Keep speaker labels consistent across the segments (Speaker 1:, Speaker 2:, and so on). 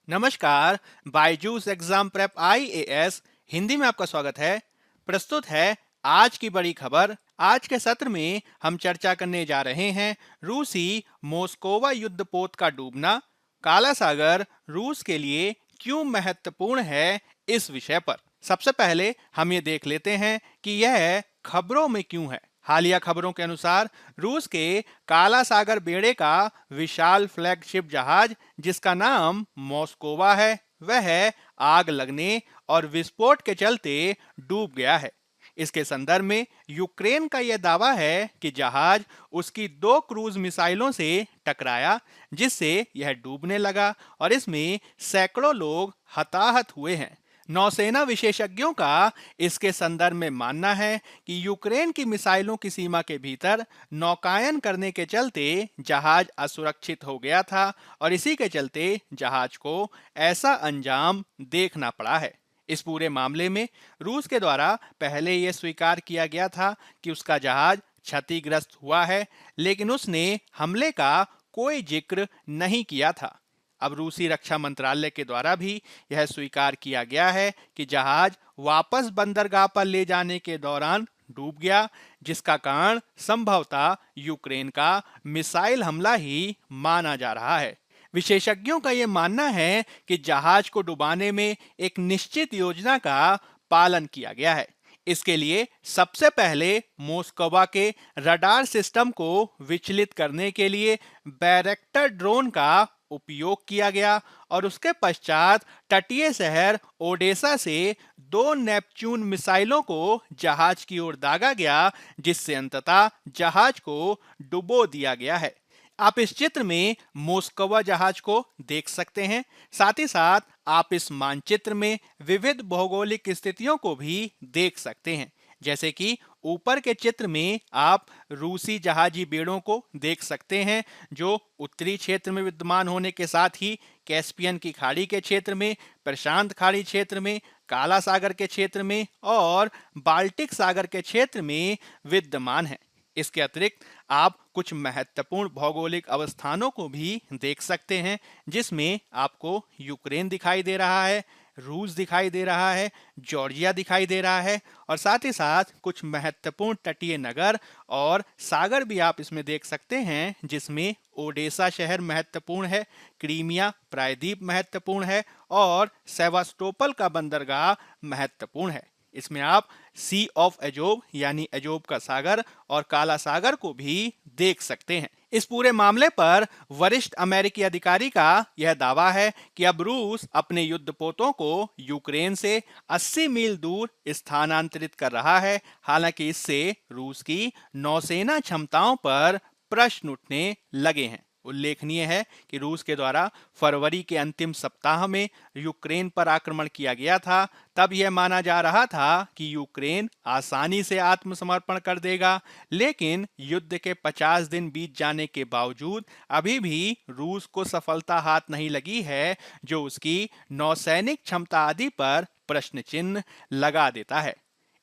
Speaker 1: नमस्कार। Byju's exam prep IAS Hindi में आपका स्वागत है। प्रस्तुत है आज की बड़ी खबर। आज के सत्र में हम चर्चा करने जा रहे हैं रूसी मोस्कोवा युद्धपोत का डूबना, काला सागर रूस के लिए क्यों महत्वपूर्ण है, इस विषय पर। सबसे पहले हम ये देख लेते हैं कि यह खबरों में क्यों है। हालिया खबरों के अनुसार रूस के काला सागर बेड़े का विशाल फ्लैगशिप जहाज, जिसका नाम मॉस्कोवा है, वह आग लगने और विस्फोट के चलते डूब गया है। इसके संदर्भ में यूक्रेन का यह दावा है कि जहाज उसकी 2 क्रूज मिसाइलों से टकराया, जिससे यह डूबने लगा और इसमें सैकड़ों लोग हताहत हुए हैं। नौसेना विशेषज्ञों का इसके संदर्भ में मानना है कि यूक्रेन की मिसाइलों की सीमा के भीतर नौकायन करने के चलते जहाज असुरक्षित हो गया था और इसी के चलते जहाज को ऐसा अंजाम देखना पड़ा है। इस पूरे मामले में रूस के द्वारा पहले यह स्वीकार किया गया था कि उसका जहाज क्षतिग्रस्त हुआ है, लेकिन उसने हमले का कोई जिक्र नहीं किया था। अब रूसी रक्षा मंत्रालय के द्वारा भी यह स्वीकार किया गया है कि जहाज वापस बंदरगाह पर ले जाने के दौरान डूब गया, जिसका कारण संभवतः यूक्रेन का मिसाइल हमला ही माना जा रहा है। विशेषज्ञों का यह मानना है कि जहाज को डुबाने में एक निश्चित योजना का पालन किया गया है। इसके लिए सबसे पहले मोस्कोवा के रडार सिस्टम को विचलित करने के लिए बैरेक्टर ड्रोन का उपयोग किया गया और उसके पश्चात तटीय शहर ओडेसा से 2 नेपच्यून मिसाइलों को जहाज की ओर दागा गया, जिससे अंततः जहाज को डुबो दिया गया है। आप इस चित्र में मोस्कोवा जहाज को देख सकते हैं। साथ ही साथ आप इस मानचित्र में विविध भौगोलिक स्थितियों को भी देख सकते हैं। जैसे कि ऊपर के चित्र में आप रूसी जहाजी बेड़ों को देख सकते हैं, जो उत्तरी क्षेत्र में विद्यमान होने के साथ ही कैस्पियन की खाड़ी के क्षेत्र में, प्रशांत खाड़ी क्षेत्र में, काला सागर के क्षेत्र में और बाल्टिक सागर के क्षेत्र में विद्यमान है। इसके अतिरिक्त आप कुछ महत्वपूर्ण भौगोलिक अवस्थानों को भी देख सकते हैं, जिसमें आपको यूक्रेन दिखाई दे रहा है, रूस दिखाई दे रहा है, जॉर्जिया दिखाई दे रहा है और साथ ही साथ कुछ महत्वपूर्ण तटीय नगर और सागर भी आप इसमें देख सकते हैं, जिसमें ओडेसा शहर महत्वपूर्ण है, क्रीमिया प्रायद्वीप महत्वपूर्ण है और सेवास्टोपल का बंदरगाह महत्वपूर्ण है। इसमें आप सी ऑफ एजोब यानी एजोब का सागर और काला सागर को भी देख सकते हैं। इस पूरे मामले पर वरिष्ठ अमेरिकी अधिकारी का यह दावा है कि अब रूस अपने युद्धपोतों को यूक्रेन से 80 मील दूर स्थानांतरित कर रहा है। हालांकि इससे रूस की नौसेना क्षमताओं पर प्रश्न उठने लगे हैं। उल्लेखनीय है कि रूस के द्वारा फरवरी के अंतिम सप्ताह में यूक्रेन पर आक्रमण किया गया था। तब यह माना जा रहा था कि यूक्रेन आसानी से आत्मसमर्पण कर देगा, लेकिन युद्ध के 50 दिन बीत जाने के बावजूद अभी भी रूस को सफलता हाथ नहीं लगी है, जो उसकी नौसैनिक क्षमता आदि पर प्रश्न चिन्ह लगा देता है।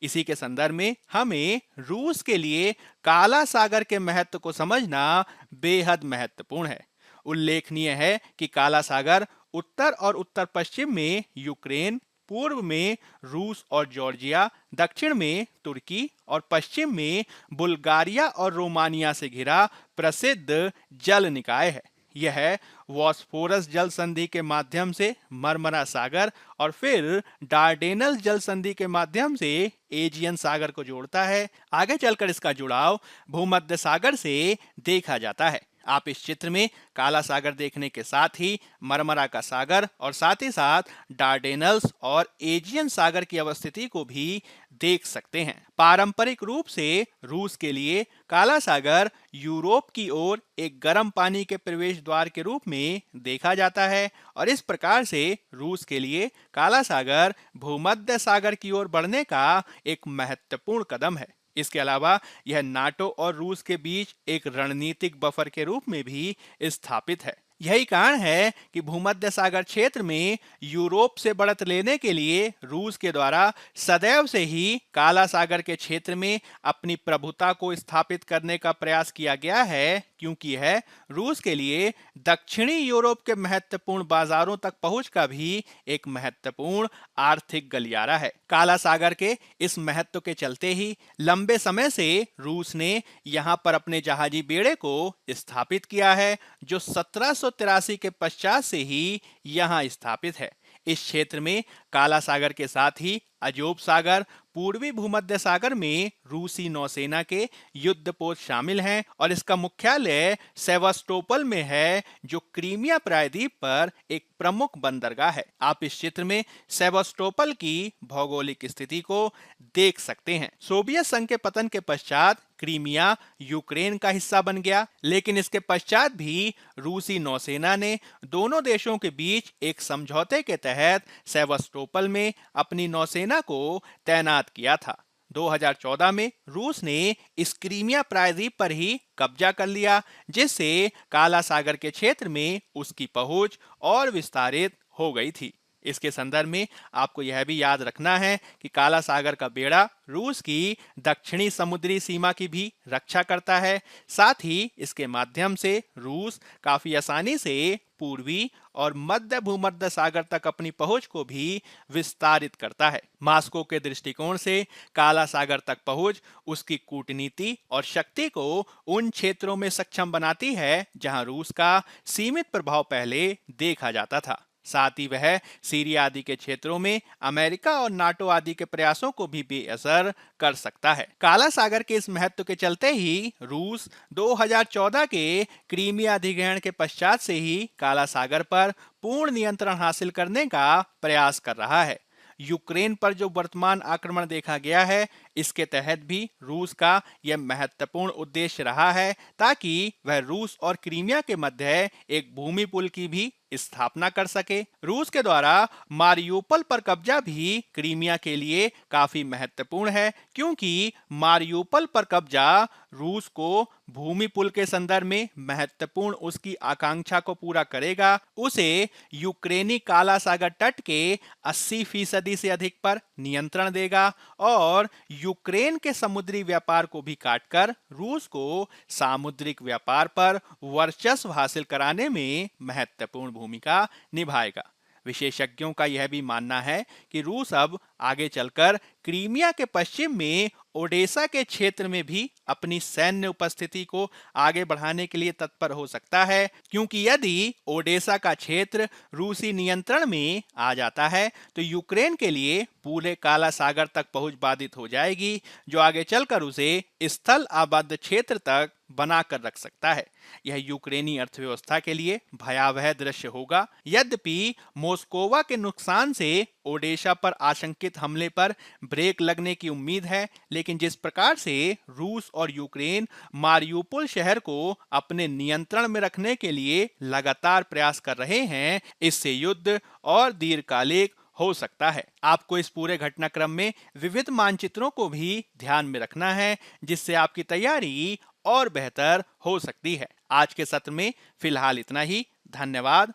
Speaker 1: इसी के संदर्भ में हमें रूस के लिए काला सागर के महत्व को समझना बेहद महत्वपूर्ण है। उल्लेखनीय है कि काला सागर उत्तर और उत्तर पश्चिम में यूक्रेन, पूर्व में रूस और जॉर्जिया, दक्षिण में तुर्की और पश्चिम में बुल्गारिया और रोमानिया से घिरा प्रसिद्ध जल निकाय है। यह बॉस्फोरस जल संधि के माध्यम से मरमरा सागर और फिर डार्डेनल्स जल संधि के माध्यम से एजियन सागर को जोड़ता है। आगे चलकर इसका जुड़ाव भूमध्य सागर से देखा जाता है। आप इस चित्र में काला सागर देखने के साथ ही मरमरा का सागर और साथ ही साथ डार्डेनल्स और एजियन सागर की अवस्थिति को भी देख सकते हैं। पारंपरिक रूप से रूस के लिए काला सागर यूरोप की ओर एक गर्म पानी के प्रवेश द्वार के रूप में देखा जाता है और इस प्रकार से रूस के लिए काला सागर भूमध्य सागर की ओर बढ़ने का एक महत्वपूर्ण कदम है। इसके अलावा यह नाटो और रूस के बीच एक रणनीतिक बफर के रूप में भी स्थापित है। यही कारण है कि भूमध्य सागर क्षेत्र में यूरोप से बढ़त लेने के लिए रूस के द्वारा सदैव से ही काला सागर के क्षेत्र में अपनी प्रभुता को स्थापित करने का प्रयास किया गया है, क्योंकि यह रूस के लिए दक्षिणी यूरोप के महत्वपूर्ण बाजारों तक पहुंच का भी एक महत्वपूर्ण आर्थिक गलियारा है। काला सागर के इस महत्व के चलते ही लंबे समय से रूस ने यहां पर अपने जहाजी बेड़े को स्थापित किया है, जो 1783 के पश्चात से ही यहां स्थापित है। इस क्षेत्र में काला सागर के साथ ही अजोब सागर, पूर्वी भूमध्य सागर में रूसी नौसेना के युद्धपोत शामिल हैं और इसका मुख्यालय सेवास्टोपोल में है, जो क्रीमिया प्रायद्वीप पर एक प्रमुख बंदरगाह है। आप इस चित्र में सेवास्टोपोल की भौगोलिक स्थिति को देख सकते हैं। सोवियत संघ के पतन के पश्चात क्रीमिया यूक्रेन का हिस्सा बन गया, लेकिन इसके पश्चात भी रूसी नौसेना ने दोनों देशों के बीच एक समझौते के तहत सेवास्टोपोल में अपनी नौसेना को तैनात किया था। 2014 में रूस ने इस क्रीमिया प्रायद्वीप पर ही कब्जा कर लिया, जिससे काला सागर के क्षेत्र में उसकी पहुंच और विस्तारित हो गई थी। इसके संदर्भ में आपको यह भी याद रखना है कि काला सागर का बेड़ा रूस की दक्षिणी समुद्री सीमा की भी रक्षा करता है। साथ ही इसके माध्यम से रूस काफी आसानी से पूर्वी और मध्य भूमध्य सागर तक अपनी पहुंच को भी विस्तारित करता है। मास्को के दृष्टिकोण से काला सागर तक पहुंच उसकी कूटनीति और शक्ति को उन क्षेत्रों में सक्षम बनाती है जहां रूस का सीमित प्रभाव पहले देखा जाता था। साथ ही वह सीरिया आदि के क्षेत्रों में अमेरिका और नाटो आदि के प्रयासों को भी बेअसर कर सकता है। काला सागर के इस महत्व के चलते ही रूस 2014 के क्रीमिया अधिग्रहण के पश्चात से ही काला सागर पर पूर्ण नियंत्रण हासिल करने का प्रयास कर रहा है। यूक्रेन पर जो वर्तमान आक्रमण देखा गया है, इसके तहत भी रूस का यह महत्वपूर्ण उद्देश्य रहा है ताकि वह रूस और क्रीमिया के मध्य एक भूमि पुल की भी स्थापना कर सके। रूस के द्वारा मारियुपोल पर कब्जा भी क्रीमिया के लिए काफी महत्वपूर्ण है, क्योंकि मारियुपोल पर कब्जा रूस को भूमि पुल के संदर्भ में महत्वपूर्ण उसकी आकांक्षा को पूरा करेगा। उसे यूक्रेनी काला सागर तट के 80% से अधिक पर नियंत्रण देगा और यूक्रेन के समुद्री व्यापार को भी काटकर रूस को सामुद्रिक व्यापार पर वर्चस्व हासिल कराने में महत्वपूर्ण भूमिका निभाएगा। विशेषज्ञों का यह भी मानना है कि रूस अब आगे चलकर क्रीमिया के पश्चिम में ओडेसा के क्षेत्र में भी अपनी सैन्य उपस्थिति को आगे बढ़ाने के लिए तत्पर हो सकता है, क्योंकि यदि ओडेसा का क्षेत्र रूसी नियंत्रण में आ जाता है तो यूक्रेन के लिए पूरे काला सागर तक पहुंच बाधित हो जाएगी, जो आगे चलकर उसे स्थल आबद्ध क्षेत्र तक बनाकर रख सकता है। यह यूक्रेनी अर्थव्यवस्था के लिए भयावह दृश्य होगा। यद्यपि मॉस्कोवा के नुकसान से ओडेसा पर आशंकित हमले पर ब्रेक लगने की उम्मीद है, लेकिन जिस प्रकार से रूस और यूक्रेन मारियुपोल शहर को अपने नियंत्रण में रखने के लिए लगातार प्रयास कर रहे हैं, इससे युद्ध और दीर्घकालिक हो सकता है। आपको इस पूरे घटनाक्रम में विविध मानचित्रों को भी ध्यान में रखना है, जिससे आपकी तैयारी और बेहतर हो सकती है। आज के सत्र में फिलहाल इतना ही। धन्यवाद।